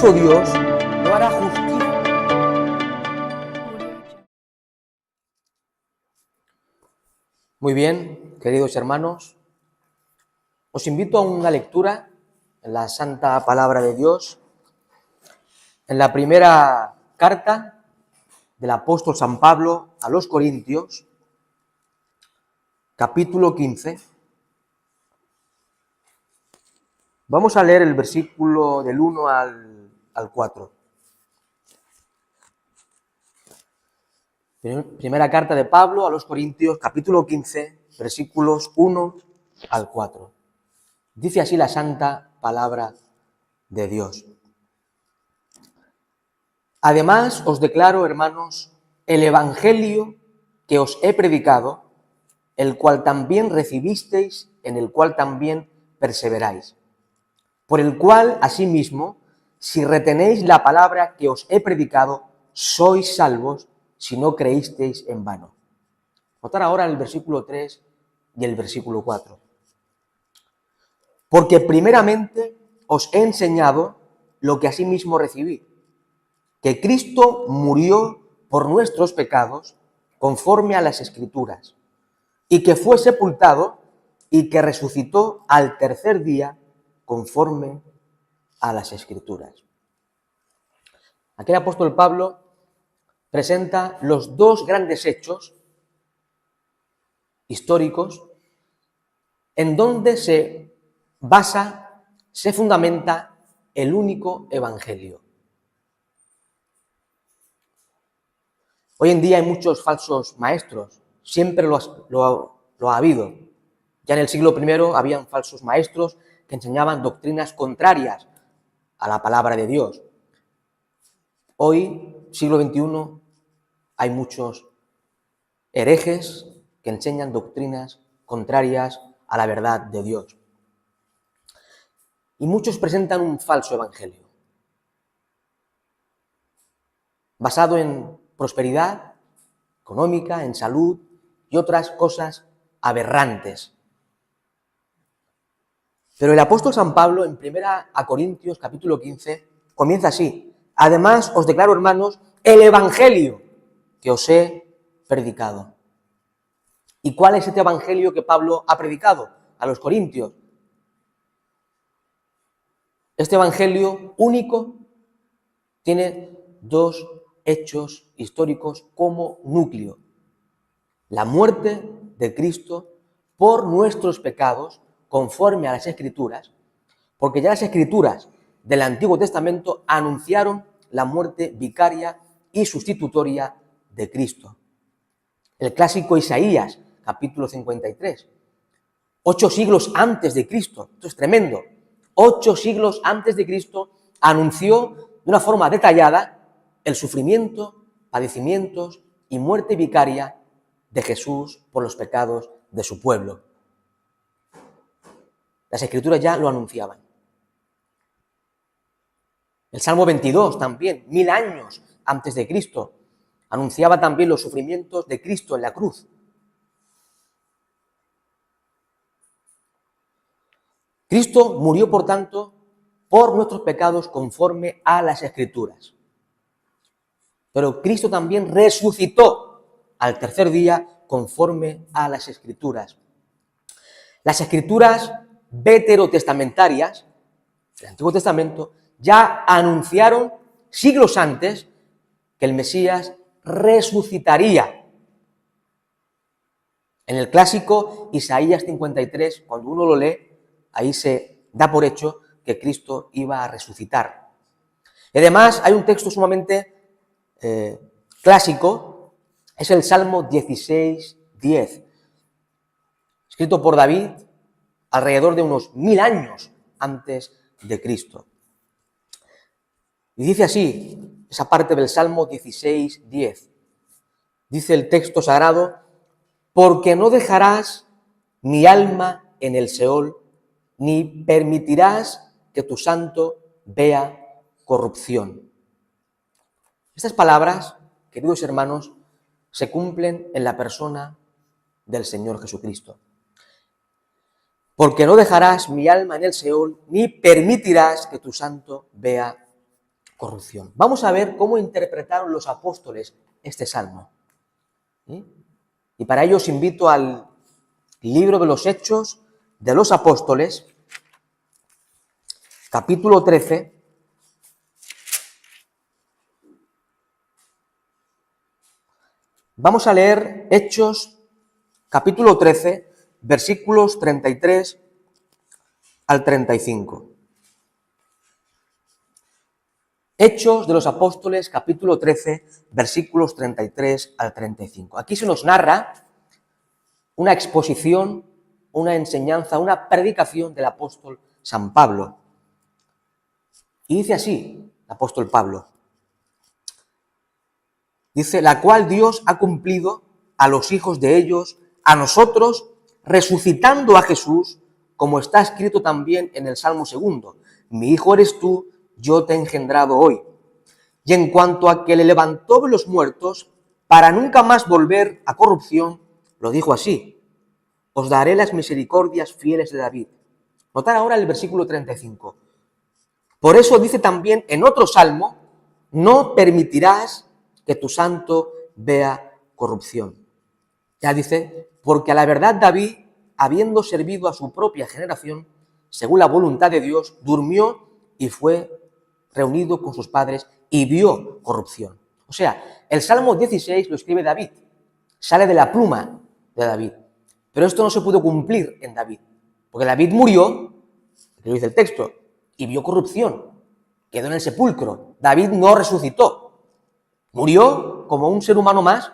¿Acaso Dios no hará justicia? Muy bien, queridos hermanos, os invito a una lectura en la Santa Palabra de Dios, en la primera carta del apóstol San Pablo a los Corintios, capítulo 15. Vamos a leer el versículo del 1 al 4. Primera carta de Pablo a los Corintios, capítulo 15, versículos 1 al 4. Dice así la Santa Palabra de Dios. Además, os declaro, hermanos, el evangelio que os he predicado, el cual también recibisteis, en el cual también perseveráis, por el cual, asimismo, si retenéis la palabra que os he predicado, sois salvos, si no creísteis en vano. Notar ahora el versículo 3 y el versículo 4. Porque primeramente os he enseñado lo que asimismo recibí, que Cristo murió por nuestros pecados conforme a las Escrituras, y que fue sepultado y que resucitó al tercer día conforme a las Escrituras. Aquí el apóstol Pablo presenta los dos grandes hechos históricos en donde se basa, se fundamenta el único evangelio. Hoy en día hay muchos falsos maestros, siempre lo ha habido. Ya en el siglo I habían falsos maestros que enseñaban doctrinas contrarias a la palabra de Dios. Hoy, siglo XXI, hay muchos herejes que enseñan doctrinas contrarias a la verdad de Dios. Y muchos presentan un falso evangelio, basado en prosperidad económica, en salud y otras cosas aberrantes. Pero el apóstol San Pablo, en 1 Corintios, capítulo 15, comienza así. Además, os declaro, hermanos, el evangelio que os he predicado. ¿Y cuál es este evangelio que Pablo ha predicado a los corintios? Este evangelio único tiene dos hechos históricos como núcleo. La muerte de Cristo por nuestros pecados, conforme a las Escrituras, porque ya las Escrituras del Antiguo Testamento anunciaron la muerte vicaria y sustitutoria de Cristo. El clásico Isaías, capítulo 53. 8 siglos antes de Cristo, esto es tremendo, 8 siglos antes de Cristo anunció de una forma detallada el sufrimiento, padecimientos y muerte vicaria de Jesús por los pecados de su pueblo. Las Escrituras ya lo anunciaban. El Salmo 22 también, 1000 años antes de Cristo, anunciaba también los sufrimientos de Cristo en la cruz. Cristo murió, por tanto, por nuestros pecados conforme a las Escrituras. Pero Cristo también resucitó al tercer día conforme a las Escrituras. Las Escrituras veterotestamentarias del Antiguo Testamento ya anunciaron siglos antes que el Mesías resucitaría. En el clásico Isaías 53, cuando uno lo lee, ahí se da por hecho que Cristo iba a resucitar. Y además hay un texto sumamente clásico, es el Salmo 16:10, escrito por David alrededor de unos 1000 años antes de Cristo. Y dice así, esa parte del Salmo 16:10, dice el texto sagrado: porque no dejarás mi alma en el Seol, ni permitirás que tu santo vea corrupción. Estas palabras, queridos hermanos, se cumplen en la persona del Señor Jesucristo. Porque no dejarás mi alma en el Seol, ni permitirás que tu santo vea corrupción. Vamos a ver cómo interpretaron los apóstoles este salmo. ¿Sí? Y para ello os invito al libro de los Hechos de los Apóstoles, capítulo 13. Vamos a leer Hechos, capítulo 13, versículos 33 al 35. Hechos de los Apóstoles, capítulo 13, versículos 33 al 35. Aquí se nos narra una exposición, una enseñanza, una predicación del apóstol San Pablo. Y dice así, el apóstol Pablo. Dice, la cual Dios ha cumplido a los hijos de ellos, a nosotros, resucitando a Jesús, como está escrito también en el Salmo 2. Mi hijo eres tú, yo te he engendrado hoy. Y en cuanto a que le levantó de los muertos, para nunca más volver a corrupción, lo dijo así, os daré las misericordias fieles de David. Notar ahora el versículo 35. Por eso dice también en otro salmo, no permitirás que tu santo vea corrupción. Ya dice, porque a la verdad David, habiendo servido a su propia generación, según la voluntad de Dios, durmió y fue reunido con sus padres y vio corrupción. O sea, el Salmo 16 lo escribe David, sale de la pluma de David. Pero esto no se pudo cumplir en David, porque David murió, que lo dice el texto, y vio corrupción, quedó en el sepulcro. David no resucitó, murió como un ser humano más,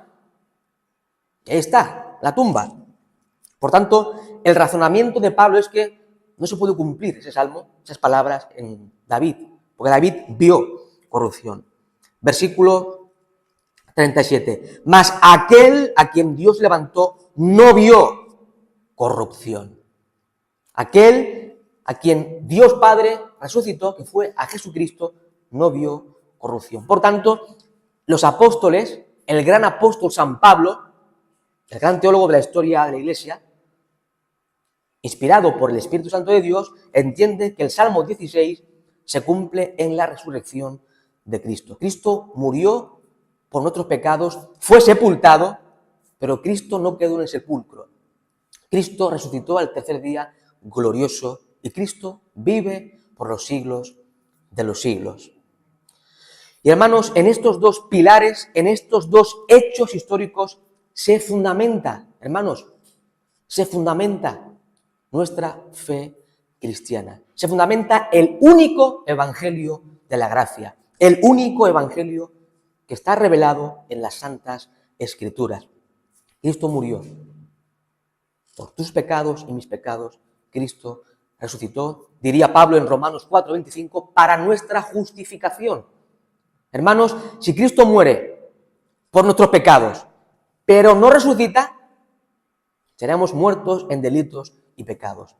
y ahí está, la tumba. Por tanto, el razonamiento de Pablo es que no se pudo cumplir ese salmo, esas palabras en David, porque David vio corrupción. Versículo 37. Mas aquel a quien Dios levantó no vio corrupción. Aquel a quien Dios Padre resucitó, que fue a Jesucristo, no vio corrupción. Por tanto, los apóstoles, el gran apóstol San Pablo, el gran teólogo de la historia de la Iglesia, inspirado por el Espíritu Santo de Dios, entiende que el Salmo 16 se cumple en la resurrección de Cristo. Cristo murió por nuestros pecados, fue sepultado, pero Cristo no quedó en el sepulcro. Cristo resucitó al tercer día glorioso y Cristo vive por los siglos de los siglos. Y hermanos, en estos dos pilares, en estos dos hechos históricos, se fundamenta, hermanos, se fundamenta nuestra fe cristiana. Se fundamenta el único evangelio de la gracia, el único evangelio que está revelado en las Santas Escrituras. Cristo murió por tus pecados y mis pecados. Cristo resucitó, diría Pablo en Romanos 4:25, para nuestra justificación. Hermanos, si Cristo muere por nuestros pecados, pero no resucita, seremos muertos en delitos y pecados.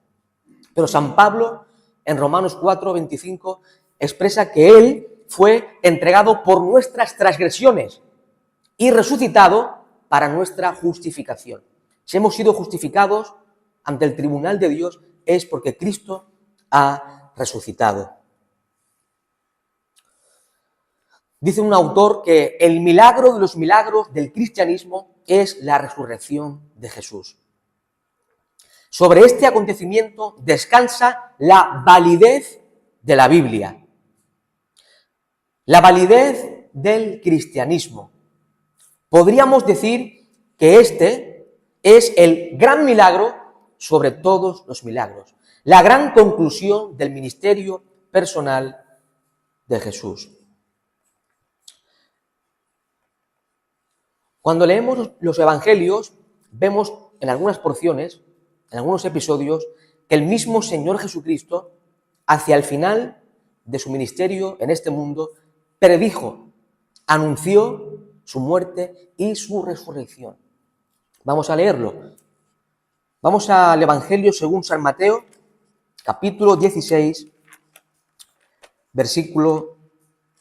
Pero San Pablo, en Romanos 4:25, expresa que Él fue entregado por nuestras transgresiones y resucitado para nuestra justificación. Si hemos sido justificados ante el tribunal de Dios es porque Cristo ha resucitado. Dice un autor que el milagro de los milagros del cristianismo es la resurrección de Jesús. Sobre este acontecimiento descansa la validez de la Biblia, la validez del cristianismo. Podríamos decir que este es el gran milagro sobre todos los milagros, la gran conclusión del ministerio personal de Jesús. Cuando leemos los evangelios, vemos en algunas porciones, en algunos episodios, que el mismo Señor Jesucristo, hacia el final de su ministerio en este mundo, predijo, anunció su muerte y su resurrección. Vamos a leerlo. Vamos al Evangelio según San Mateo, capítulo 16, versículo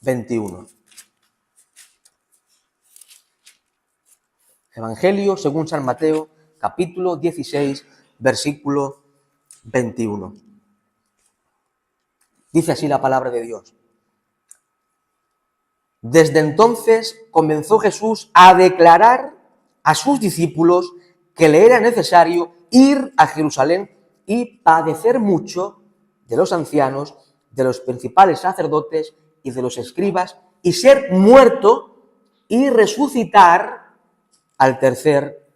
21. Evangelio según San Mateo, capítulo 16, versículo 21. Dice así la palabra de Dios. Desde entonces comenzó Jesús a declarar a sus discípulos que le era necesario ir a Jerusalén y padecer mucho de los ancianos, de los principales sacerdotes y de los escribas, y ser muerto y resucitar al tercer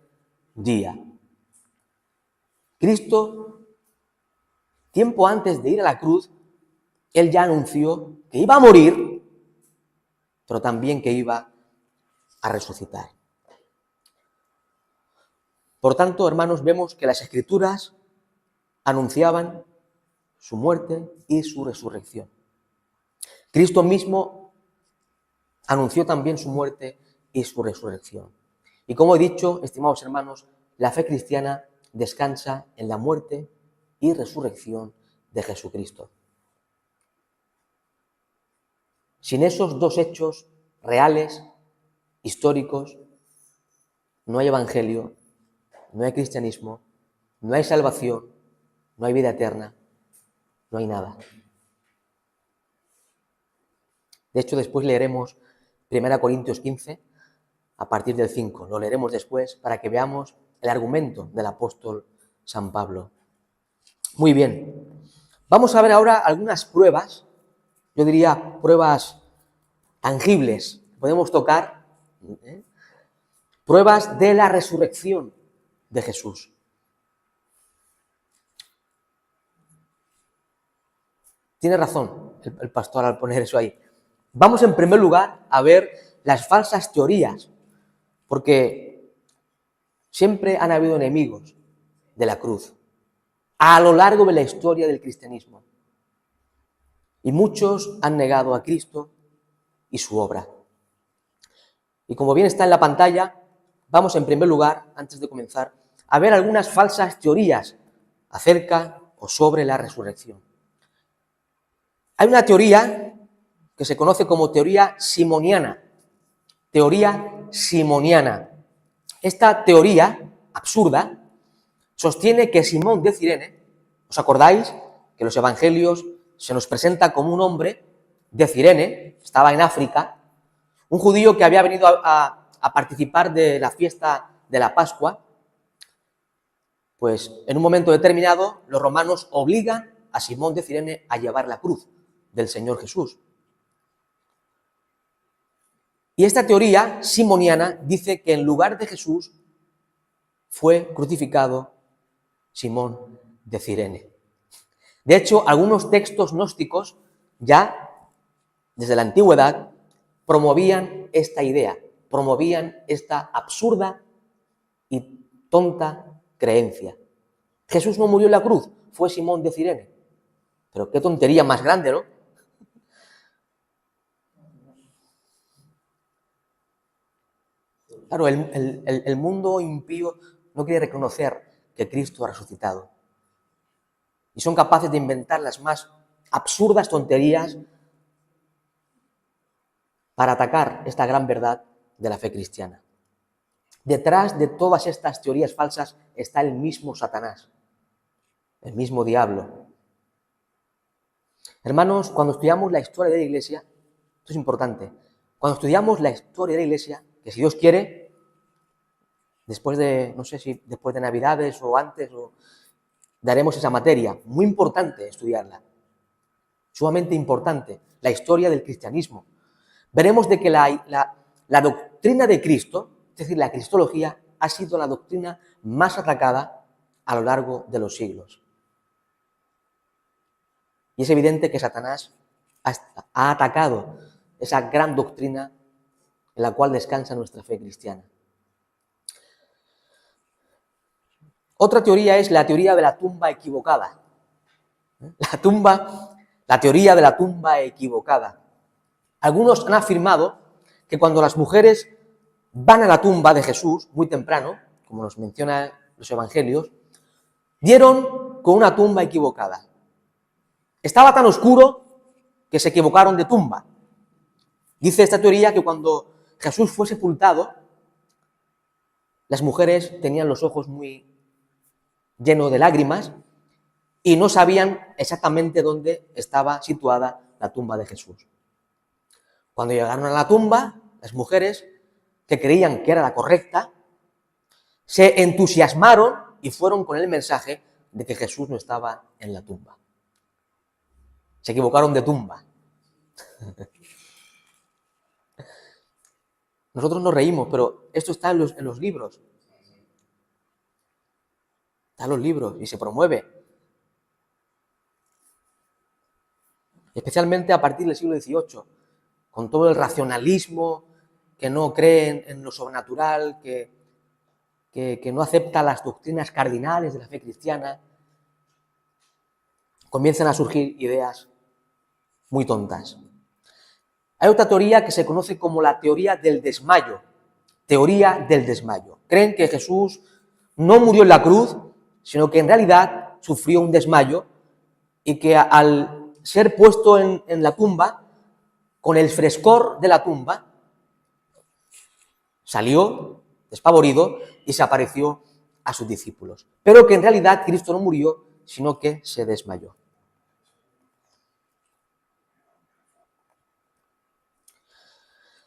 día. Cristo, tiempo antes de ir a la cruz, él ya anunció que iba a morir, pero también que iba a resucitar. Por tanto, hermanos, vemos que las Escrituras anunciaban su muerte y su resurrección. Cristo mismo anunció también su muerte y su resurrección. Y como he dicho, estimados hermanos, la fe cristiana descansa en la muerte y resurrección de Jesucristo. Sin esos dos hechos reales, históricos, no hay evangelio, no hay cristianismo, no hay salvación, no hay vida eterna, no hay nada. De hecho, después leeremos 1 Corintios 15 a partir del 5. Lo leeremos después para que veamos el argumento del apóstol San Pablo. Muy bien. Vamos a ver ahora algunas pruebas, yo diría pruebas tangibles, podemos tocar, pruebas de la resurrección de Jesús. Tiene razón el pastor al poner eso ahí. Vamos en primer lugar a ver las falsas teorías, porque siempre han habido enemigos de la cruz a lo largo de la historia del cristianismo. Y muchos han negado a Cristo y su obra. Y como bien está en la pantalla, vamos en primer lugar, antes de comenzar, a ver algunas falsas teorías acerca o sobre la resurrección. Hay una teoría que se conoce como teoría simoniana. Teoría simoniana. Esta teoría absurda sostiene que Simón de Cirene, ¿os acordáis que los evangelios se nos presenta como un hombre de Cirene, estaba en África, un judío que había venido a participar de la fiesta de la Pascua? Pues en un momento determinado los romanos obligan a Simón de Cirene a llevar la cruz del Señor Jesús. Y esta teoría simoniana dice que en lugar de Jesús fue crucificado Simón de Cirene. De hecho, algunos textos gnósticos ya desde la antigüedad promovían esta idea, promovían esta absurda y tonta creencia. Jesús no murió en la cruz, fue Simón de Cirene. Pero qué tontería más grande, ¿no? Claro, el mundo impío no quiere reconocer que Cristo ha resucitado. Y son capaces de inventar las más absurdas tonterías para atacar esta gran verdad de la fe cristiana. Detrás de todas estas teorías falsas está el mismo Satanás, el mismo diablo. Hermanos, cuando estudiamos la historia de la Iglesia, esto es importante, cuando estudiamos la historia de la Iglesia, que si Dios quiere, después de, no sé si después de Navidades o antes, daremos esa materia, muy importante estudiarla, sumamente importante, la historia del cristianismo. Veremos de que la doctrina de Cristo, es decir, la cristología, ha sido la doctrina más atacada a lo largo de los siglos. Y es evidente que Satanás ha atacado esa gran doctrina en la cual descansa nuestra fe cristiana. Otra teoría es la teoría de la tumba equivocada. La teoría de la tumba equivocada. Algunos han afirmado que cuando las mujeres van a la tumba de Jesús muy temprano, como nos mencionan los evangelios, dieron con una tumba equivocada. Estaba tan oscuro que se equivocaron de tumba. Dice esta teoría que cuando Jesús fue sepultado, las mujeres tenían los ojos muy llenos de lágrimas y no sabían exactamente dónde estaba situada la tumba de Jesús. Cuando llegaron a la tumba, las mujeres que creían que era la correcta, se entusiasmaron y fueron con el mensaje de que Jesús no estaba en la tumba. Se equivocaron de tumba. Nosotros nos reímos, pero esto está en los libros. Está en los libros y se promueve. Especialmente a partir del siglo XVIII, con todo el racionalismo, que no creen en lo sobrenatural, que no acepta las doctrinas cardinales de la fe cristiana, comienzan a surgir ideas muy tontas. Hay otra teoría que se conoce como la teoría del desmayo. Teoría del desmayo. Creen que Jesús no murió en la cruz, sino que en realidad sufrió un desmayo y que al ser puesto en la tumba, con el frescor de la tumba, salió despavorido y se apareció a sus discípulos. Pero que en realidad Cristo no murió, sino que se desmayó.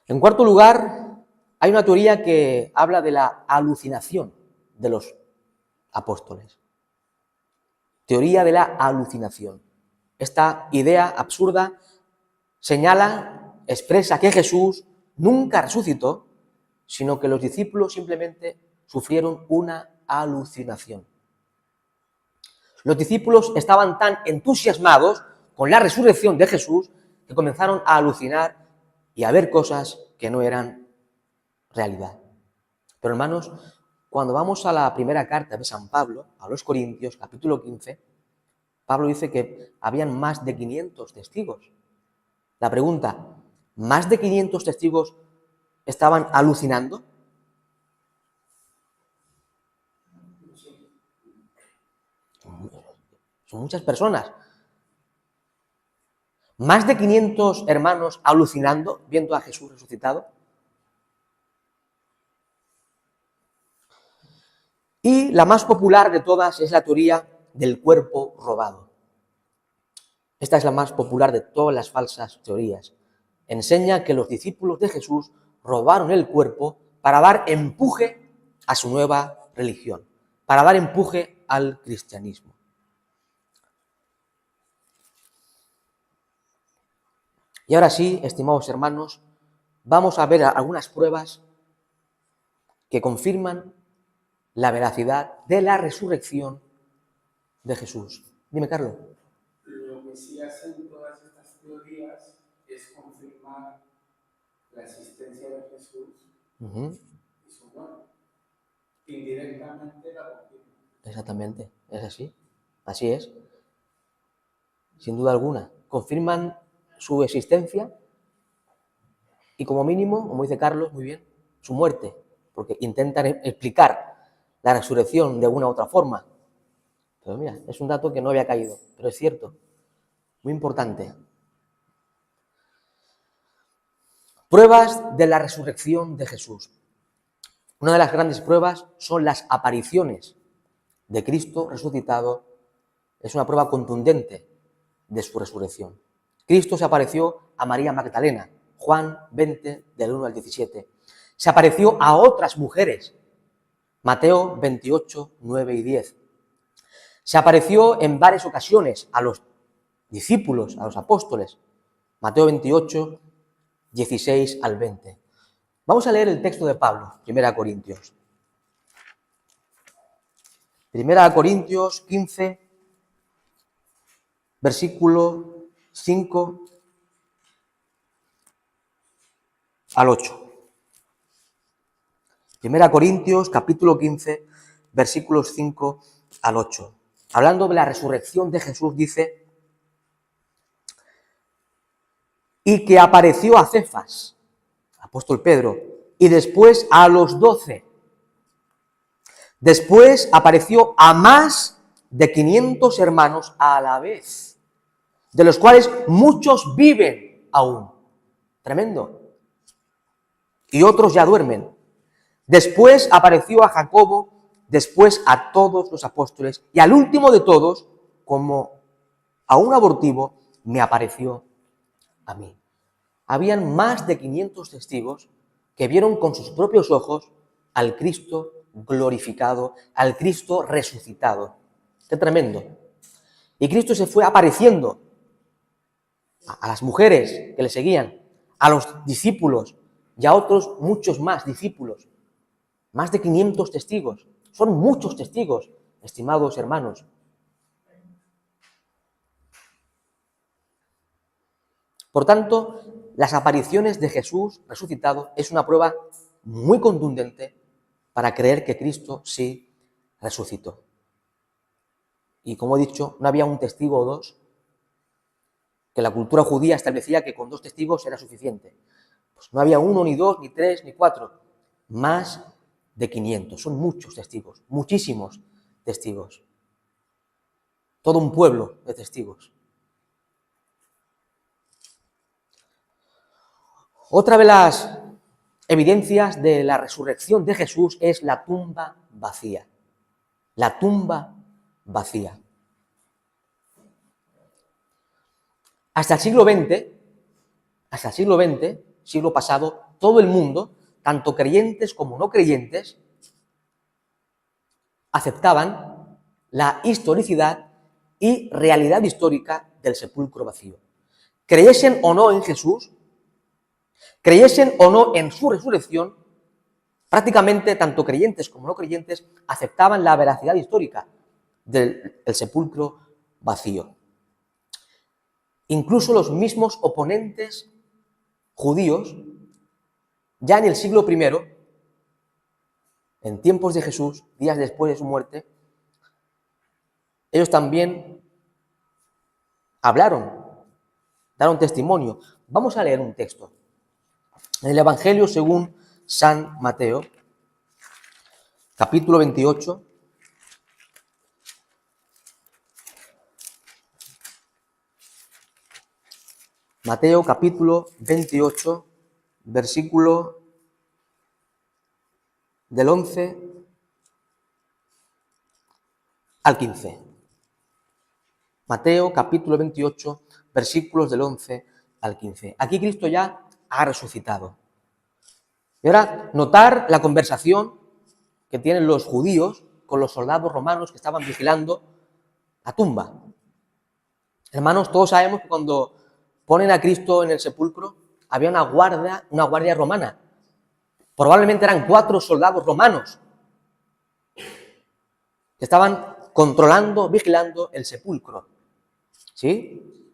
En cuarto lugar, hay una teoría que habla de la alucinación de los apóstoles. Teoría de la alucinación. Esta idea absurda señala, expresa que Jesús nunca resucitó, sino que los discípulos simplemente sufrieron una alucinación. Los discípulos estaban tan entusiasmados con la resurrección de Jesús que comenzaron a alucinar y a ver cosas que no eran realidad. Pero hermanos, cuando vamos a la primera carta de San Pablo, a los Corintios, capítulo 15, Pablo dice que habían más de 500 testigos. La pregunta, ¿más de 500 testigos estaban alucinando? Son muchas personas. ¿Más de 500 hermanos alucinando, viendo a Jesús resucitado? Y la más popular de todas es la teoría del cuerpo robado. Esta es la más popular de todas las falsas teorías. Enseña que los discípulos de Jesús robaron el cuerpo para dar empuje a su nueva religión, para dar empuje al cristianismo. Y ahora sí, estimados hermanos, vamos a ver algunas pruebas que confirman la veracidad de la resurrección de Jesús. Dime, Carlos. Lo que sí hacen todas estas teorías es confirmar la existencia de Jesús y su muerte. Indirectamente la confirman. Exactamente, es así. Así es. Sin duda alguna. Confirman su existencia y como mínimo, como dice Carlos muy bien, su muerte, porque intentan explicar la resurrección de una u otra forma. Pero mira, es un dato que no había caído, pero es cierto, muy importante. Pruebas de la resurrección de Jesús. Una de las grandes pruebas son las apariciones de Cristo resucitado. Es una prueba contundente de su resurrección. Cristo se apareció a María Magdalena, Juan 20, del 1 al 17. Se apareció a otras mujeres, Mateo 28, 9 y 10. Se apareció en varias ocasiones a los discípulos, a los apóstoles, Mateo 28, 16 al 20. Vamos a leer el texto de Pablo, 1 Corintios. 1 Corintios 15, versículo 5 al 8. 1 Corintios, capítulo 15, versículos 5 al 8. Hablando de la resurrección de Jesús, dice: y que apareció a Cefas, apóstol Pedro, y después a los 12. Después apareció a más de 500 hermanos a la vez, de los cuales muchos viven aún. Tremendo. Y otros ya duermen. Después apareció a Jacobo, después a todos los apóstoles, y al último de todos, como a un abortivo, me apareció a mí. habían más de 500 testigos que vieron con sus propios ojos al Cristo glorificado, al Cristo resucitado. ¡Qué tremendo! Y Cristo se fue apareciendo a las mujeres que le seguían, a los discípulos y a otros muchos más discípulos. Más de 500 testigos. Son muchos testigos, estimados hermanos. Por tanto, las apariciones de Jesús resucitado es una prueba muy contundente para creer que Cristo sí resucitó. Y como he dicho, no había un testigo o dos, que la cultura judía establecía que con 2 testigos era suficiente. Pues no había 1, ni 2, ni 3, ni 4, más de 500. Son muchos testigos, muchísimos testigos. Todo un pueblo de testigos. Otra de las evidencias de la resurrección de Jesús es la tumba vacía. La tumba vacía. Hasta el siglo XX, siglo pasado, todo el mundo, tanto creyentes como no creyentes, aceptaban la historicidad y realidad histórica del sepulcro vacío. Creyesen o no en Jesús, creyesen o no en su resurrección, prácticamente tanto creyentes como no creyentes aceptaban la veracidad histórica del sepulcro vacío. Incluso los mismos oponentes judíos, ya en el siglo I, en tiempos de Jesús, días después de su muerte, ellos también hablaron, daron testimonio. Vamos a leer un texto. En el Evangelio según San Mateo, capítulo 28, Mateo capítulo 28, versículo del 11 al 15. Mateo capítulo 28, versículos del 11 al 15. Aquí Cristo ya ha resucitado. Y ahora notar la conversación que tienen los judíos con los soldados romanos que estaban vigilando la tumba. Hermanos, todos sabemos que cuando ponen a Cristo en el sepulcro había una guardia romana. Probablemente eran 4 soldados romanos que estaban controlando, vigilando el sepulcro. ¿Sí?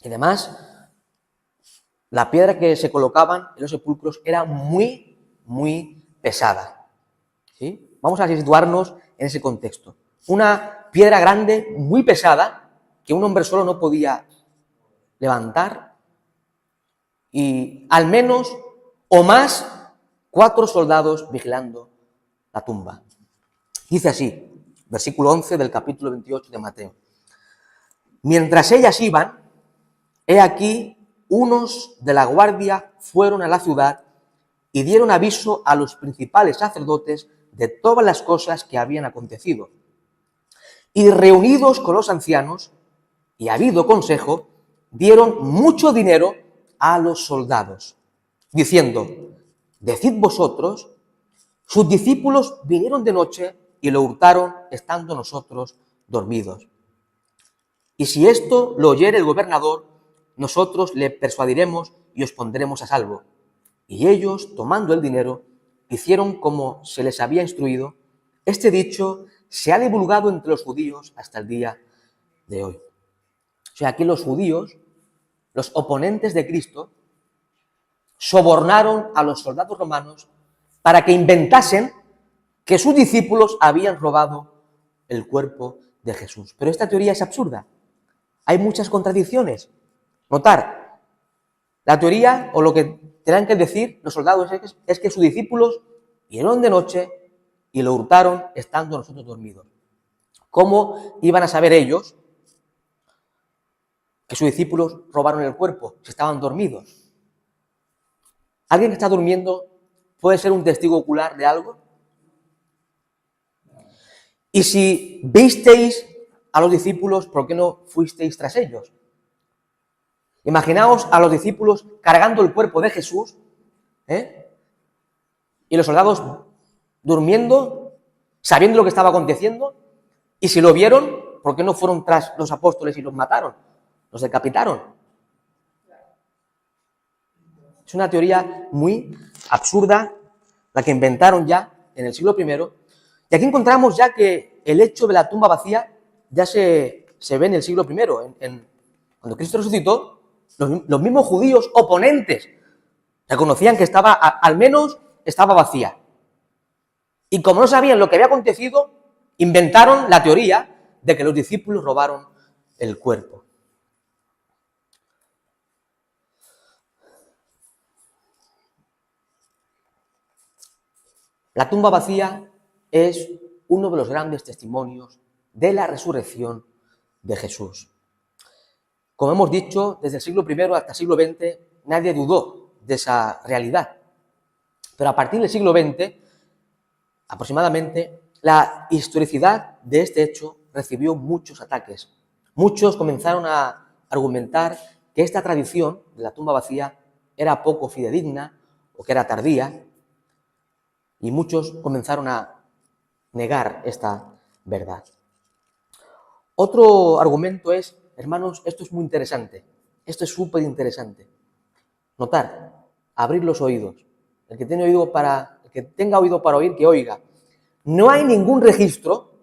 Y además, la piedra que se colocaban en los sepulcros era muy, muy pesada. ¿Sí? Vamos a situarnos en ese contexto. Una piedra grande, muy pesada, que un hombre solo no podía levantar, y al menos o más 4 soldados vigilando la tumba. Dice así, versículo 11 del capítulo 28 de Mateo. Mientras ellas iban, he aquí, unos de la guardia fueron a la ciudad y dieron aviso a los principales sacerdotes de todas las cosas que habían acontecido. Y reunidos con los ancianos, y habido consejo, dieron mucho dinero a los soldados, diciendo, decid vosotros, sus discípulos vinieron de noche y lo hurtaron estando nosotros dormidos. Y si esto lo oyere el gobernador, nosotros le persuadiremos y os pondremos a salvo. Y ellos, tomando el dinero, hicieron como se les había instruido. Este dicho se ha divulgado entre los judíos hasta el día de hoy. O sea, aquí los judíos, los oponentes de Cristo, sobornaron a los soldados romanos para que inventasen que sus discípulos habían robado el cuerpo de Jesús. Pero esta teoría es absurda. Hay muchas contradicciones. Notar, la teoría o lo que tenían que decir los soldados es que sus discípulos vinieron de noche y lo hurtaron estando nosotros dormidos. ¿Cómo iban a saber ellos que sus discípulos robaron el cuerpo si estaban dormidos? ¿Alguien que está durmiendo puede ser un testigo ocular de algo? Y si visteis a los discípulos, ¿por qué no fuisteis tras ellos? Imaginaos a los discípulos cargando el cuerpo de Jesús, y los soldados durmiendo, sabiendo lo que estaba aconteciendo, y si lo vieron, ¿por qué no fueron tras los apóstoles y los mataron? Los decapitaron. Es una teoría muy absurda, la que inventaron ya en el siglo I. Y aquí encontramos ya que el hecho de la tumba vacía ya se ve en el siglo I. Cuando Cristo resucitó, los mismos judíos oponentes reconocían que al menos estaba vacía. Y como no sabían lo que había acontecido, inventaron la teoría de que los discípulos robaron el cuerpo. La tumba vacía es uno de los grandes testimonios de la resurrección de Jesús. Como hemos dicho, desde el siglo I hasta el siglo XX nadie dudó de esa realidad. Pero a partir del siglo XX, aproximadamente, la historicidad de este hecho recibió muchos ataques. Muchos comenzaron a argumentar que esta tradición de la tumba vacía era poco fidedigna o que era tardía, y muchos comenzaron a negar esta verdad. Otro argumento es, hermanos, esto es muy interesante, esto es súper interesante. Notar, abrir los oídos. El que tenga oído para oír, que oiga. No hay ningún registro,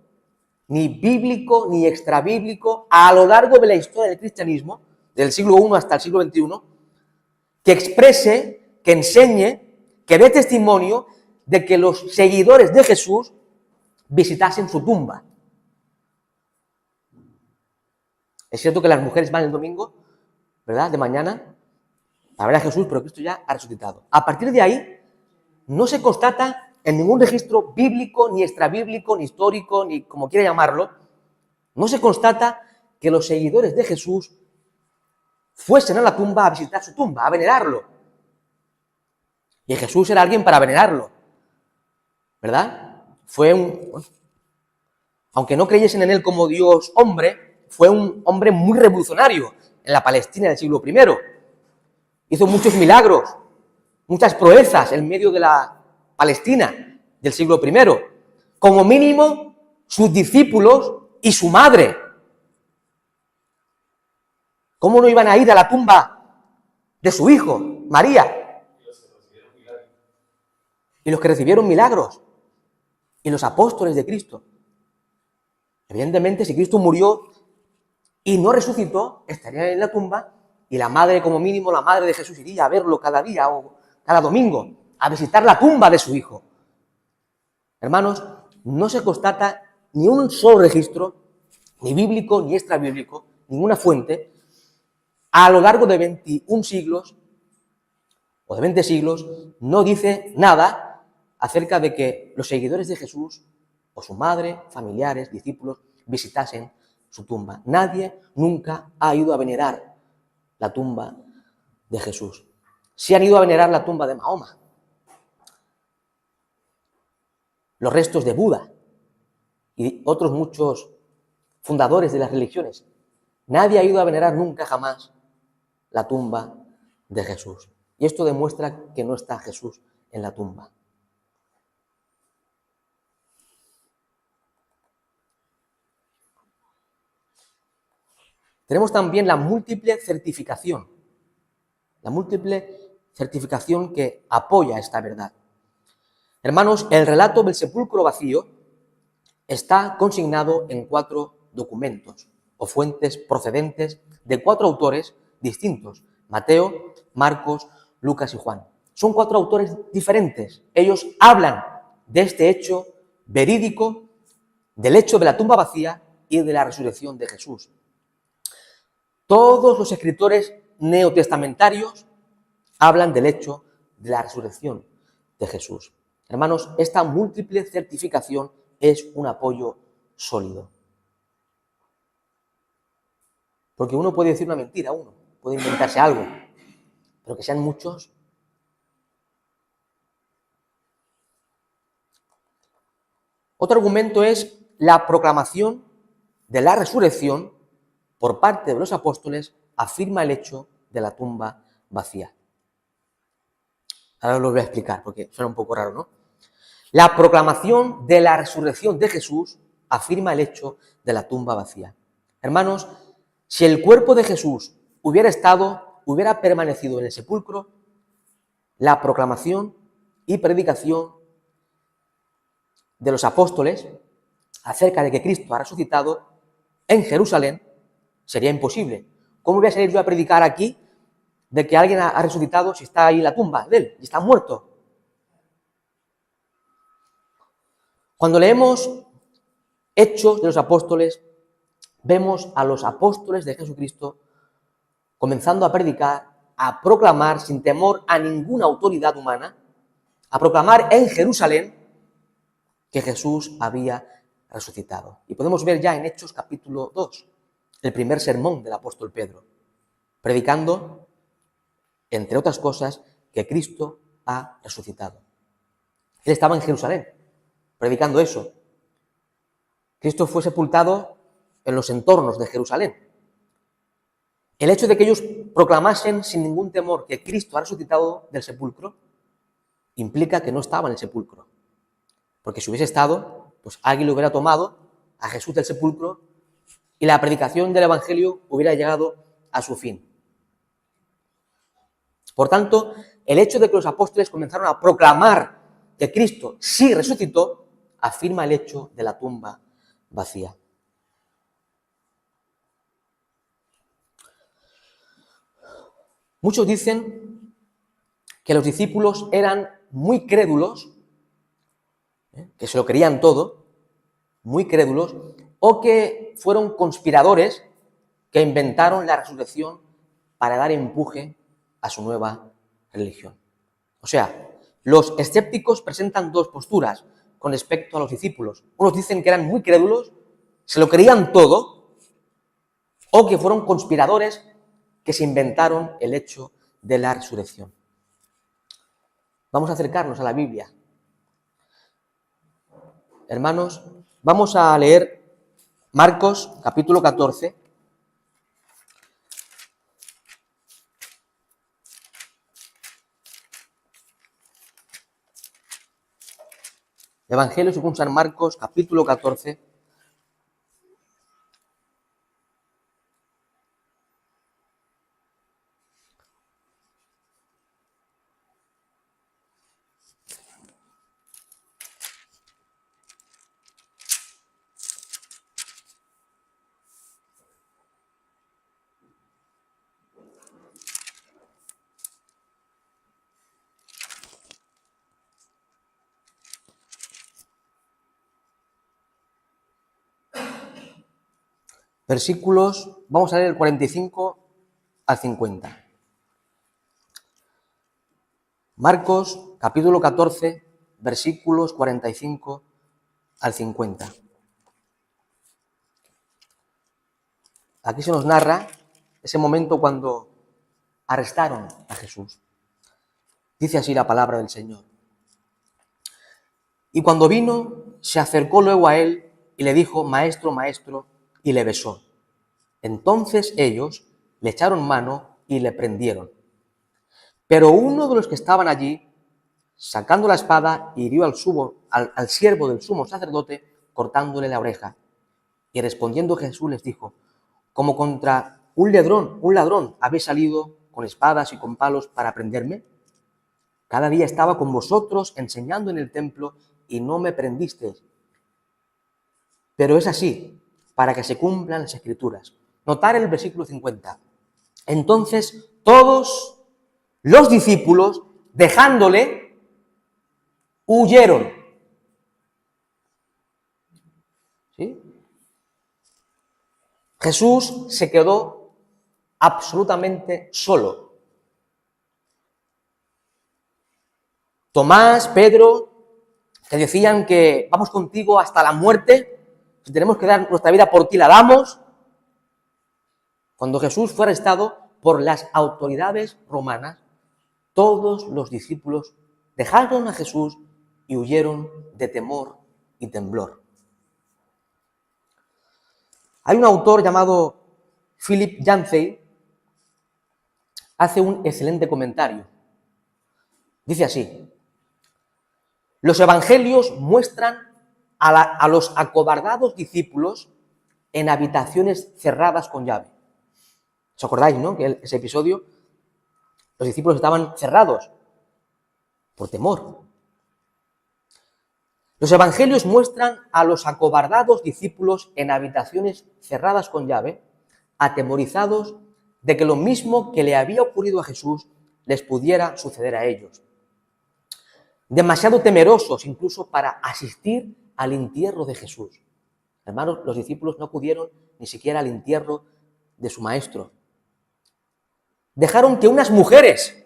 ni bíblico ni extrabíblico, a lo largo de la historia del cristianismo, del siglo I hasta el siglo XXI, que exprese, que enseñe, que dé testimonio de que los seguidores de Jesús visitasen su tumba. Es cierto que las mujeres van el domingo, ¿verdad?, de mañana, a ver a Jesús, pero Cristo ya ha resucitado. A partir de ahí, no se constata en ningún registro bíblico, ni extrabíblico, ni histórico, ni como quiera llamarlo, no se constata que los seguidores de Jesús fuesen a la tumba a visitar su tumba, a venerarlo. Y Jesús era alguien para venerarlo, ¿verdad? Aunque no creyesen en él como Dios hombre, fue un hombre muy revolucionario en la Palestina del siglo I. Hizo muchos milagros, muchas proezas en medio de la Palestina del siglo I. Como mínimo, sus discípulos y su madre. ¿Cómo no iban a ir a la tumba de su hijo, María? Y los que recibieron milagros. Y los apóstoles de Cristo. Evidentemente, si Cristo murió y no resucitó, estaría en la tumba, y la madre, como mínimo, la madre de Jesús iría a verlo cada día o cada domingo, a visitar la tumba de su hijo. Hermanos, no se constata ni un solo registro, ni bíblico, ni extrabíblico, ninguna fuente, a lo largo de 21 siglos, o de 20 siglos, no dice nada acerca de que los seguidores de Jesús, o su madre, familiares, discípulos, visitasen su tumba. Nadie nunca ha ido a venerar la tumba de Jesús. Sí han ido a venerar la tumba de Mahoma, los restos de Buda y otros muchos fundadores de las religiones. Nadie ha ido a venerar nunca jamás la tumba de Jesús. Y esto demuestra que no está Jesús en la tumba. Tenemos también la múltiple certificación. La múltiple certificación que apoya esta verdad. Hermanos, el relato del sepulcro vacío está consignado en 4 documentos o fuentes procedentes de 4 autores distintos: Mateo, Marcos, Lucas y Juan. Son 4 autores diferentes. Ellos hablan de este hecho verídico, del hecho de la tumba vacía y de la resurrección de Jesús. Todos los escritores neotestamentarios hablan del hecho de la resurrección de Jesús. Hermanos, esta múltiple certificación es un apoyo sólido. Porque uno puede decir una mentira, puede inventarse algo, pero que sean muchos. Otro argumento es la proclamación de la resurrección por parte de los apóstoles, afirma el hecho de la tumba vacía. Ahora os lo voy a explicar porque suena un poco raro, ¿no? La proclamación de la resurrección de Jesús afirma el hecho de la tumba vacía. Hermanos, si el cuerpo de Jesús hubiera permanecido en el sepulcro, la proclamación y predicación de los apóstoles acerca de que Cristo ha resucitado en Jerusalén sería imposible. ¿Cómo voy a salir yo a predicar aquí de que alguien ha resucitado si está ahí en la tumba de él y está muerto? Cuando leemos Hechos de los Apóstoles, vemos a los apóstoles de Jesucristo comenzando a predicar, a proclamar sin temor a ninguna autoridad humana, a proclamar en Jerusalén que Jesús había resucitado. Y podemos ver ya en Hechos capítulo 2, el primer sermón del apóstol Pedro, predicando, entre otras cosas, que Cristo ha resucitado. Él estaba en Jerusalén, predicando eso. Cristo fue sepultado en los entornos de Jerusalén. El hecho de que ellos proclamasen sin ningún temor que Cristo ha resucitado del sepulcro implica que no estaba en el sepulcro. Porque si hubiese estado, pues alguien lo hubiera tomado a Jesús del sepulcro y la predicación del Evangelio hubiera llegado a su fin. Por tanto, el hecho de que los apóstoles comenzaron a proclamar que Cristo sí resucitó afirma el hecho de la tumba vacía. Muchos dicen que los discípulos eran muy crédulos, que se lo creían todo, muy crédulos, o que fueron conspiradores que inventaron la resurrección para dar empuje a su nueva religión. O sea, los escépticos presentan dos posturas con respecto a los discípulos. Unos dicen que eran muy crédulos, se lo creían todo, o que fueron conspiradores que se inventaron el hecho de la resurrección. Vamos a acercarnos a la Biblia. Hermanos, vamos a leer Marcos, capítulo 14. Evangelio según San Marcos, capítulo 14. Versículos, vamos a leer el 45 al 50. Marcos, capítulo 14, versículos 45 al 50. Aquí se nos narra ese momento cuando arrestaron a Jesús. Dice así la palabra del Señor. Y cuando vino, se acercó luego a él y le dijo, Maestro, Maestro, y le besó. Entonces ellos le echaron mano y le prendieron. Pero uno de los que estaban allí, sacando la espada, hirió al siervo del sumo sacerdote, cortándole la oreja. Y respondiendo Jesús les dijo, como contra un ladrón, ¿habéis salido con espadas y con palos para prenderme? Cada día estaba con vosotros enseñando en el templo y no me prendisteis. Pero es así, para que se cumplan las Escrituras. Notar el versículo 50. Entonces todos los discípulos, dejándole, huyeron. ¿Sí? Jesús se quedó absolutamente solo. Tomás, Pedro, que decían que vamos contigo hasta la muerte, si tenemos que dar nuestra vida por ti, la damos. Cuando Jesús fue arrestado por las autoridades romanas, todos los discípulos dejaron a Jesús y huyeron de temor y temblor. Hay un autor llamado Philip Yancey hace un excelente comentario. Dice así: los evangelios muestran a los acobardados discípulos en habitaciones cerradas con llave. ¿Os acordáis, no? Que ese episodio, los discípulos estaban cerrados por temor. Los evangelios muestran a los acobardados discípulos en habitaciones cerradas con llave, atemorizados de que lo mismo que le había ocurrido a Jesús les pudiera suceder a ellos. Demasiado temerosos incluso para asistir al entierro de Jesús. Hermanos, los discípulos no acudieron ni siquiera al entierro de su maestro. Dejaron que unas mujeres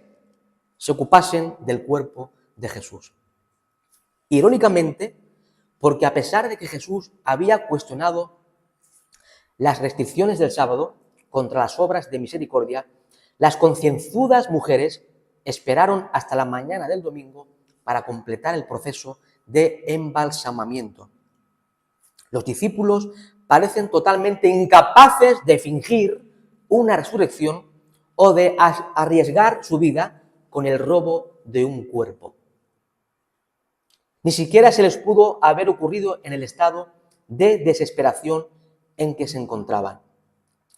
se ocupasen del cuerpo de Jesús. Irónicamente, porque a pesar de que Jesús había cuestionado las restricciones del sábado contra las obras de misericordia, las concienzudas mujeres esperaron hasta la mañana del domingo para completar el proceso de embalsamamiento. Los discípulos parecen totalmente incapaces de fingir una resurrección o de arriesgar su vida con el robo de un cuerpo. Ni siquiera se les pudo haber ocurrido en el estado de desesperación en que se encontraban.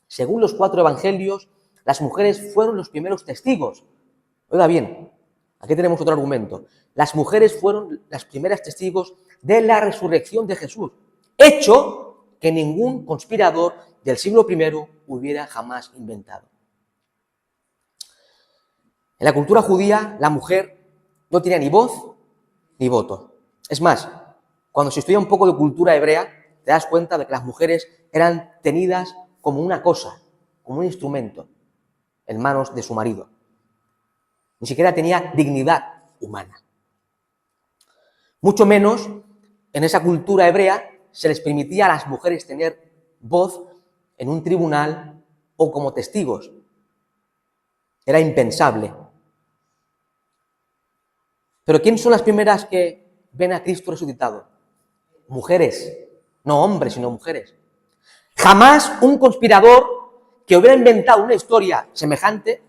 Según los 4 evangelios, las mujeres fueron los primeros testigos. Oiga bien, aquí tenemos otro argumento. Las mujeres fueron las primeras testigos de la resurrección de Jesús, hecho que ningún conspirador del siglo I hubiera jamás inventado. En la cultura judía, la mujer no tenía ni voz ni voto. Es más, cuando se estudia un poco de cultura hebrea, te das cuenta de que las mujeres eran tenidas como una cosa, como un instrumento, en manos de su marido. Ni siquiera tenía dignidad humana. Mucho menos en esa cultura hebrea se les permitía a las mujeres tener voz en un tribunal o como testigos. Era impensable. Pero ¿quién son las primeras que ven a Cristo resucitado? Mujeres, no hombres, sino mujeres. Jamás un conspirador que hubiera inventado una historia semejante,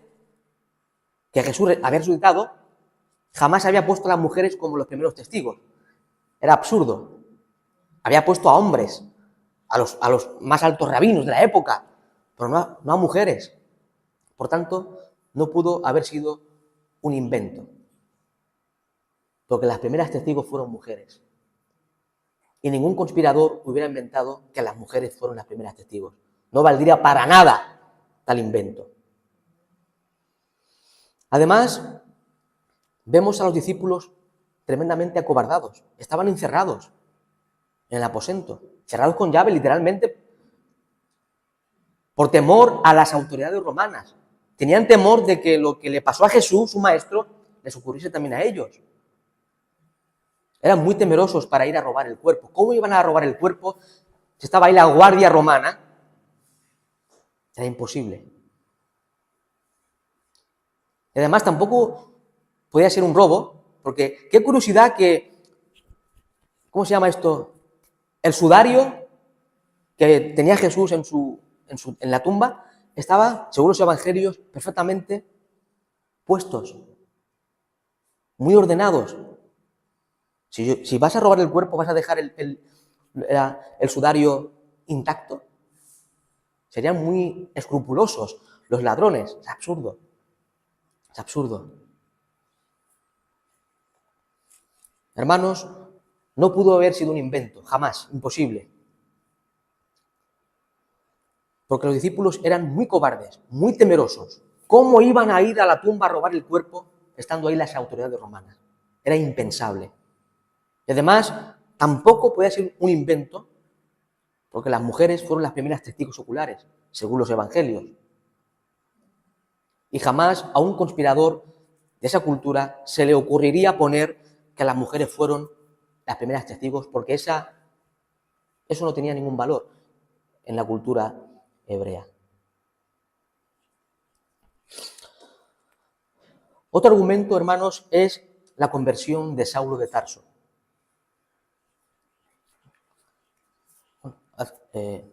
que Jesús había resucitado, jamás había puesto a las mujeres como los primeros testigos. Era absurdo. Había puesto a hombres, a los más altos rabinos de la época, pero no a mujeres. Por tanto, no pudo haber sido un invento, porque las primeras testigos fueron mujeres. Y ningún conspirador hubiera inventado que las mujeres fueron las primeras testigos. No valdría para nada tal invento. Además, vemos a los discípulos tremendamente acobardados. Estaban encerrados en el aposento, cerrados con llave, literalmente, por temor a las autoridades romanas. Tenían temor de que lo que le pasó a Jesús, su maestro, les ocurriese también a ellos. Eran muy temerosos para ir a robar el cuerpo. ¿Cómo iban a robar el cuerpo si estaba ahí la guardia romana? Era imposible. Y además tampoco podía ser un robo, porque qué curiosidad que, ¿cómo se llama esto? El sudario que tenía Jesús en la tumba estaba, según los evangelios, perfectamente puestos, muy ordenados. Si vas a robar el cuerpo, ¿vas a dejar el sudario intacto? Serían muy escrupulosos los ladrones. Es absurdo. Es absurdo. Hermanos, no pudo haber sido un invento, jamás, imposible. Porque los discípulos eran muy cobardes, muy temerosos. ¿Cómo iban a ir a la tumba a robar el cuerpo estando ahí las autoridades romanas? Era impensable. Y además, tampoco podía ser un invento, porque las mujeres fueron las primeras testigos oculares, según los evangelios. Y jamás a un conspirador de esa cultura se le ocurriría poner que las mujeres fueron las primeras testigos, porque eso no tenía ningún valor en la cultura hebrea. Otro argumento, hermanos, es la conversión de Saulo de Tarso.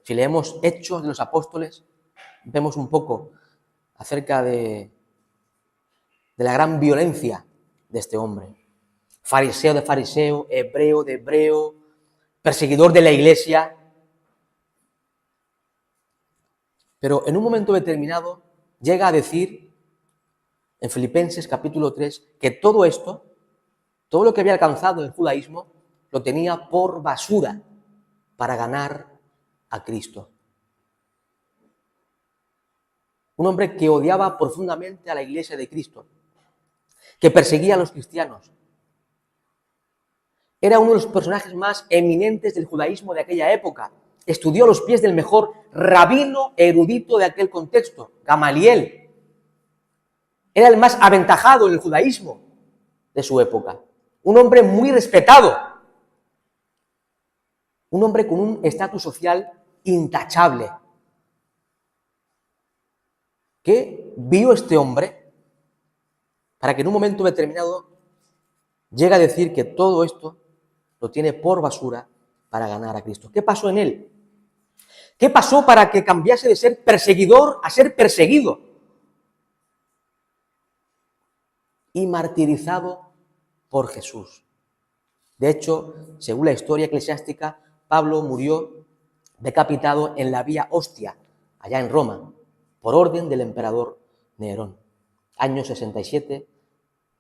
Si leemos Hechos de los Apóstoles, vemos un poco acerca de de la gran violencia de este hombre. Fariseo de fariseo, hebreo de hebreo, perseguidor de la iglesia. Pero en un momento determinado llega a decir en Filipenses capítulo 3 que todo esto, todo lo que había alcanzado el judaísmo, lo tenía por basura para ganar a Cristo. Un hombre que odiaba profundamente a la iglesia de Cristo, que perseguía a los cristianos. Era uno de los personajes más eminentes del judaísmo de aquella época. Estudió a los pies del mejor rabino erudito de aquel contexto, Gamaliel. Era el más aventajado en el judaísmo de su época. Un hombre muy respetado. Un hombre con un estatus social intachable. ¿Qué vio este hombre para que en un momento determinado llegue a decir que todo esto lo tiene por basura para ganar a Cristo? ¿Qué pasó en él? ¿Qué pasó para que cambiase de ser perseguidor a ser perseguido y martirizado por Jesús? De hecho, según la historia eclesiástica, Pablo murió decapitado en la Vía Ostia, allá en Roma, por orden del emperador Nerón, año 67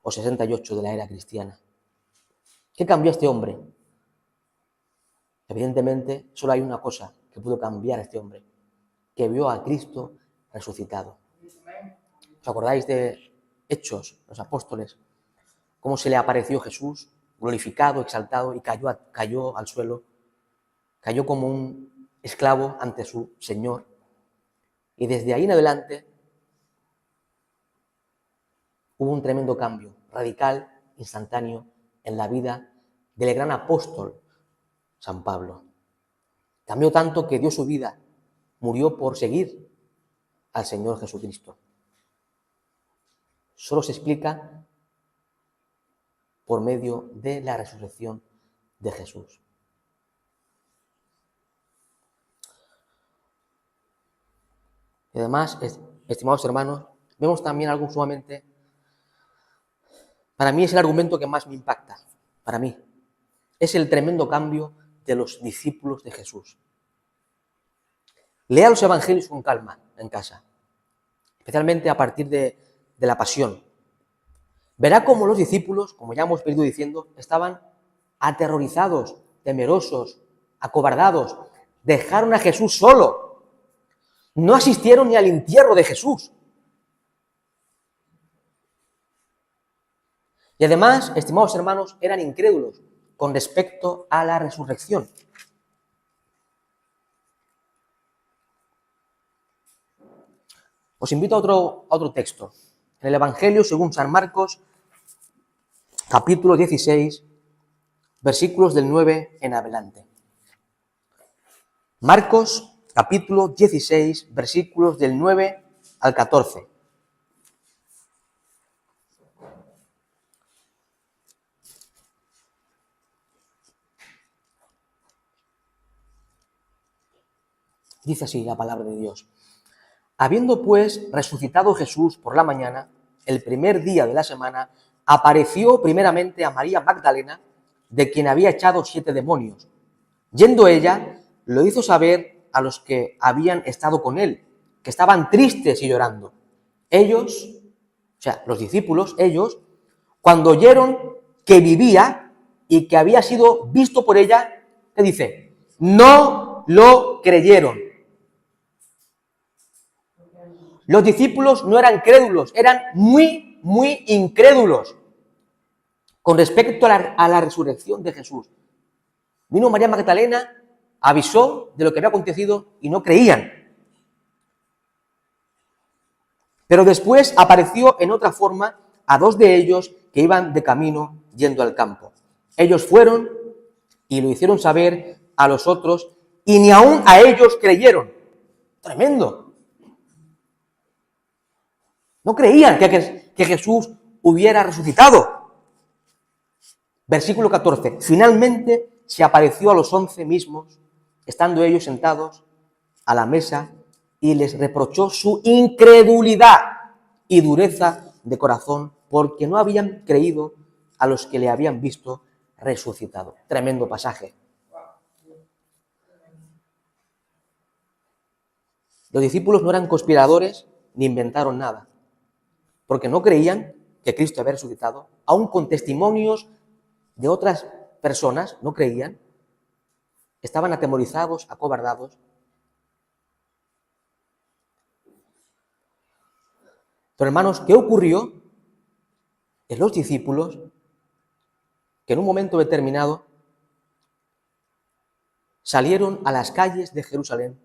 o 68 de la era cristiana. ¿Qué cambió a este hombre? Evidentemente, solo hay una cosa que pudo cambiar a este hombre, que vio a Cristo resucitado. ¿Os acordáis de Hechos, los apóstoles? Cómo se le apareció Jesús, glorificado, exaltado, y cayó al suelo, cayó como un esclavo ante su Señor. Y desde ahí en adelante hubo un tremendo cambio, radical, instantáneo, en la vida del gran apóstol San Pablo. Cambió tanto que dio su vida, murió por seguir al Señor Jesucristo. Solo se explica por medio de la resurrección de Jesús. Y además, estimados hermanos, vemos también algo sumamente, para mí es el argumento que más me impacta, para mí, es el tremendo cambio de los discípulos de Jesús. Lea los evangelios con calma en casa, especialmente a partir de la pasión. Verá cómo los discípulos, como ya hemos venido diciendo, estaban aterrorizados, temerosos, acobardados, dejaron a Jesús solo. No asistieron ni al entierro de Jesús. Y además, estimados hermanos, eran incrédulos con respecto a la resurrección. Os invito a otro texto. En el Evangelio según San Marcos, capítulo 16, versículos del 9 en adelante. Marcos, capítulo 16, versículos del 9 al 14. Dice así la palabra de Dios. Habiendo pues resucitado Jesús por la mañana, el primer día de la semana, apareció primeramente a María Magdalena, de quien había echado 7 demonios. Yendo ella, lo hizo saber a los que habían estado con él, que estaban tristes y llorando. Ellos, o sea, los discípulos, ellos, cuando oyeron que vivía y que había sido visto por ella, ¿qué dice? No lo creyeron. Los discípulos no eran crédulos, eran muy, muy incrédulos con respecto a la resurrección de Jesús. Vino María Magdalena, avisó de lo que había acontecido y no creían. Pero después apareció en otra forma a 2 de ellos que iban de camino yendo al campo. Ellos fueron y lo hicieron saber a los otros y ni aún a ellos creyeron. Tremendo. No creían que Jesús hubiera resucitado. Versículo 14. Finalmente se apareció a los 11 mismos, estando ellos sentados a la mesa, y les reprochó su incredulidad y dureza de corazón porque no habían creído a los que le habían visto resucitado. Tremendo pasaje. Los discípulos no eran conspiradores ni inventaron nada, porque no creían que Cristo había resucitado, aun con testimonios de otras personas, no creían, estaban atemorizados, acobardados. Pero hermanos, ¿qué ocurrió en los discípulos que en un momento determinado salieron a las calles de Jerusalén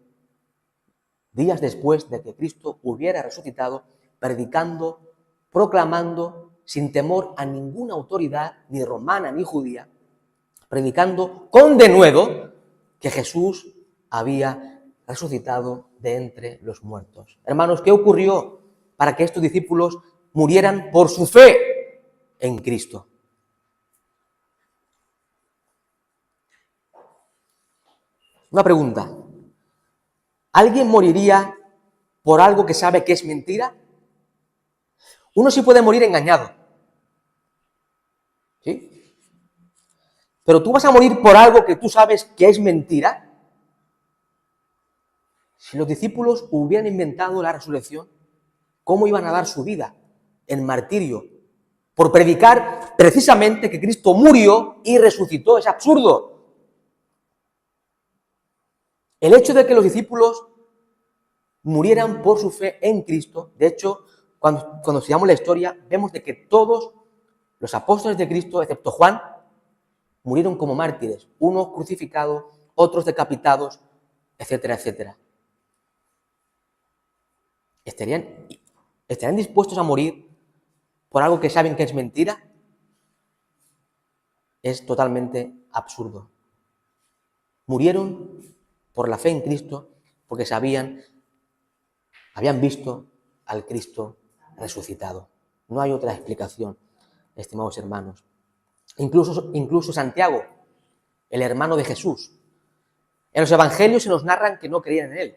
días después de que Cristo hubiera resucitado, predicando, proclamando, sin temor a ninguna autoridad, ni romana ni judía, predicando con denuedo que Jesús había resucitado de entre los muertos? Hermanos, ¿qué ocurrió para que estos discípulos murieran por su fe en Cristo? Una pregunta. ¿Alguien moriría por algo que sabe que es mentira? Uno sí puede morir engañado, ¿sí? Pero tú vas a morir por algo que tú sabes que es mentira. Si los discípulos hubieran inventado la resurrección, ¿cómo iban a dar su vida en martirio por predicar precisamente que Cristo murió y resucitó? Es absurdo. El hecho de que los discípulos murieran por su fe en Cristo, de hecho, cuando estudiamos la historia, vemos de que todos los apóstoles de Cristo, excepto Juan, murieron como mártires, unos crucificados, otros decapitados, etcétera, etcétera. ¿Estarían dispuestos a morir por algo que saben que es mentira? Es totalmente absurdo. Murieron por la fe en Cristo porque habían visto al Cristo resucitado. No hay otra explicación, estimados hermanos. Incluso Santiago, el hermano de Jesús. En los evangelios se nos narran que no creían en él.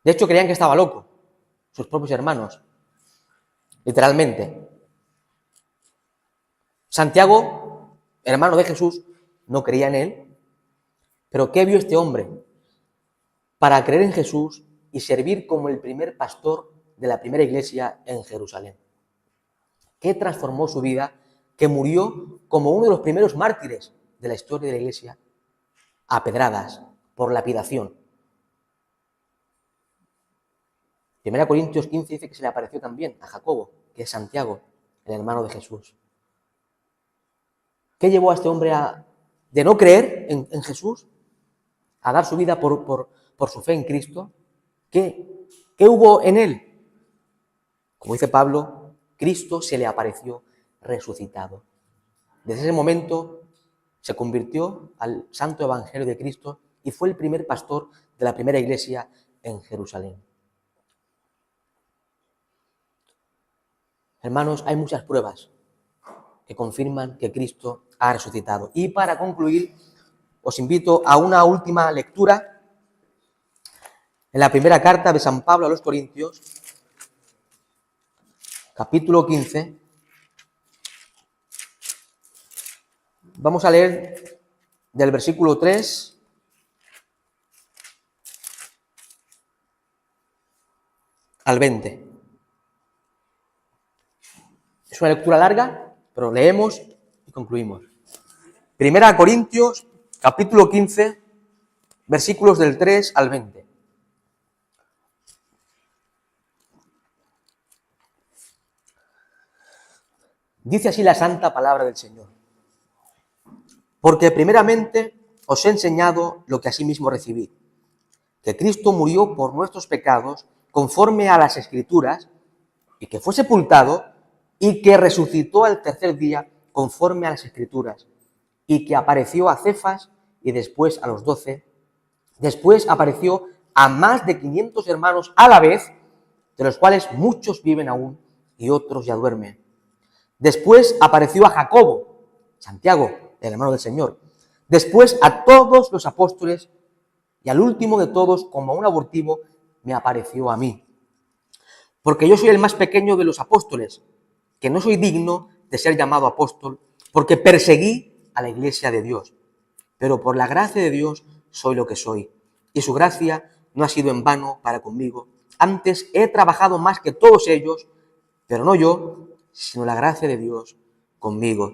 De hecho, creían que estaba loco, sus propios hermanos, literalmente. Santiago, hermano de Jesús, no creía en él. Pero ¿qué vio este hombre para creer en Jesús y servir como el primer pastor de la primera iglesia en Jerusalén? ¿Qué transformó su vida? Que murió como uno de los primeros mártires de la historia de la iglesia, a pedradas, por lapidación. 1 Corintios 15 dice que se le apareció también a Jacobo, que es Santiago, el hermano de Jesús. ¿Qué llevó a este hombre de no creer en Jesús, a dar su vida por su fe en Cristo? ¿Qué hubo en él? Como dice Pablo, Cristo se le apareció resucitado. Desde ese momento se convirtió al santo evangelio de Cristo y fue el primer pastor de la primera iglesia en Jerusalén. Hermanos, hay muchas pruebas que confirman que Cristo ha resucitado. Y para concluir, os invito a una última lectura en la primera carta de San Pablo a los Corintios, capítulo 15. Vamos a leer del versículo 3 al 20. Es una lectura larga, pero leemos y concluimos. Primera Corintios, capítulo 15, versículos del 3 al 20. Dice así la santa palabra del Señor. Porque primeramente os he enseñado lo que asimismo recibí, que Cristo murió por nuestros pecados conforme a las Escrituras, y que fue sepultado, y que resucitó al tercer día conforme a las Escrituras, y que apareció a Cefas y después a los 12. Después apareció a más de 500 hermanos a la vez, de los cuales muchos viven aún y otros ya duermen. Después apareció a Jacobo, Santiago, el hermano del Señor. Después a todos los apóstoles, y al último de todos, como a un abortivo, me apareció a mí. porque yo soy el más pequeño de los apóstoles, que no soy digno de ser llamado apóstol, porque perseguí a la iglesia de Dios. Pero por la gracia de Dios soy lo que soy, y su gracia no ha sido en vano para conmigo. Antes he trabajado más que todos ellos, pero no yo, sino la gracia de Dios conmigo.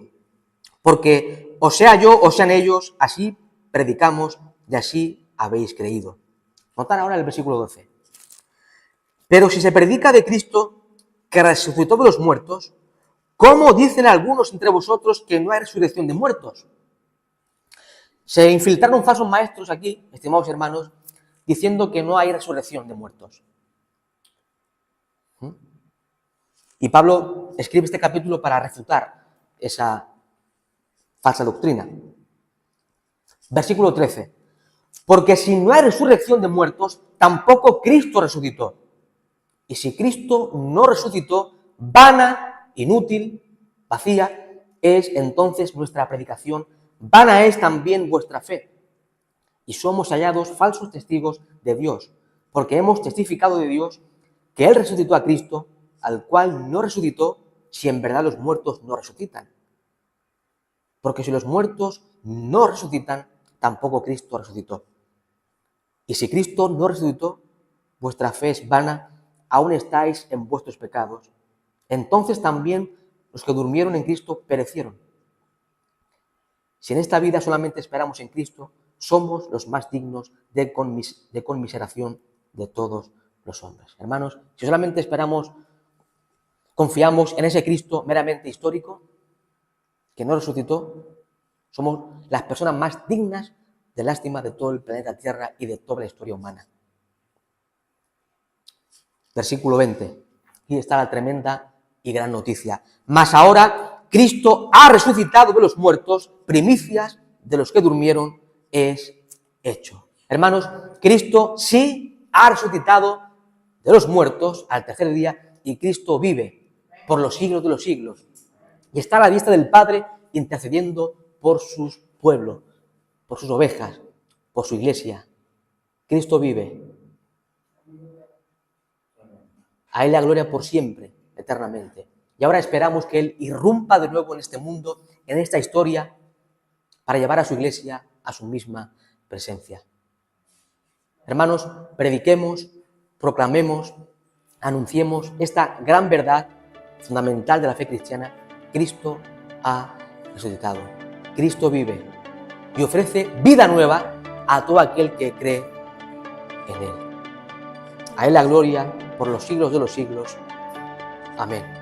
Porque o sea yo o sean ellos, así predicamos y así habéis creído. Notad ahora el versículo 12. Pero si se predica de Cristo, que resucitó de los muertos, ¿cómo dicen algunos entre vosotros que no hay resurrección de muertos? Se infiltraron falsos maestros aquí, estimados hermanos, diciendo que no hay resurrección de muertos. Y Pablo escribe este capítulo para refutar esa falsa doctrina. Versículo 13. Porque si no hay resurrección de muertos, tampoco Cristo resucitó. Y si Cristo no resucitó, vana, inútil, vacía, es entonces nuestra predicación, vana es también vuestra fe. Y somos hallados falsos testigos de Dios, porque hemos testificado de Dios que Él resucitó a Cristo, al cual no resucitó, si en verdad los muertos no resucitan. Porque si los muertos no resucitan, tampoco Cristo resucitó. Y si Cristo no resucitó, vuestra fe es vana, aún estáis en vuestros pecados. Entonces también los que durmieron en Cristo perecieron. Si en esta vida solamente esperamos en Cristo, somos los más dignos de conmiseración de todos los hombres. Hermanos, si solamente confiamos en ese Cristo meramente histórico, que no resucitó, somos las personas más dignas de lástima de todo el planeta Tierra y de toda la historia humana. Versículo 20. Aquí está la tremenda y gran noticia. Mas ahora Cristo ha resucitado de los muertos, primicias de los que durmieron es hecho. Hermanos, Cristo sí ha resucitado de los muertos al tercer día y Cristo vive por los siglos de los siglos. Y está a la vista del Padre intercediendo por sus pueblos, por sus ovejas, por su iglesia. Cristo vive. A Él la gloria por siempre, eternamente. Y ahora esperamos que Él irrumpa de nuevo en este mundo, en esta historia, para llevar a su iglesia a su misma presencia. Hermanos, prediquemos, proclamemos, anunciemos esta gran verdad fundamental de la fe cristiana. Cristo ha resucitado. Cristo vive y ofrece vida nueva a todo aquel que cree en Él. A Él la gloria por los siglos de los siglos. Amén.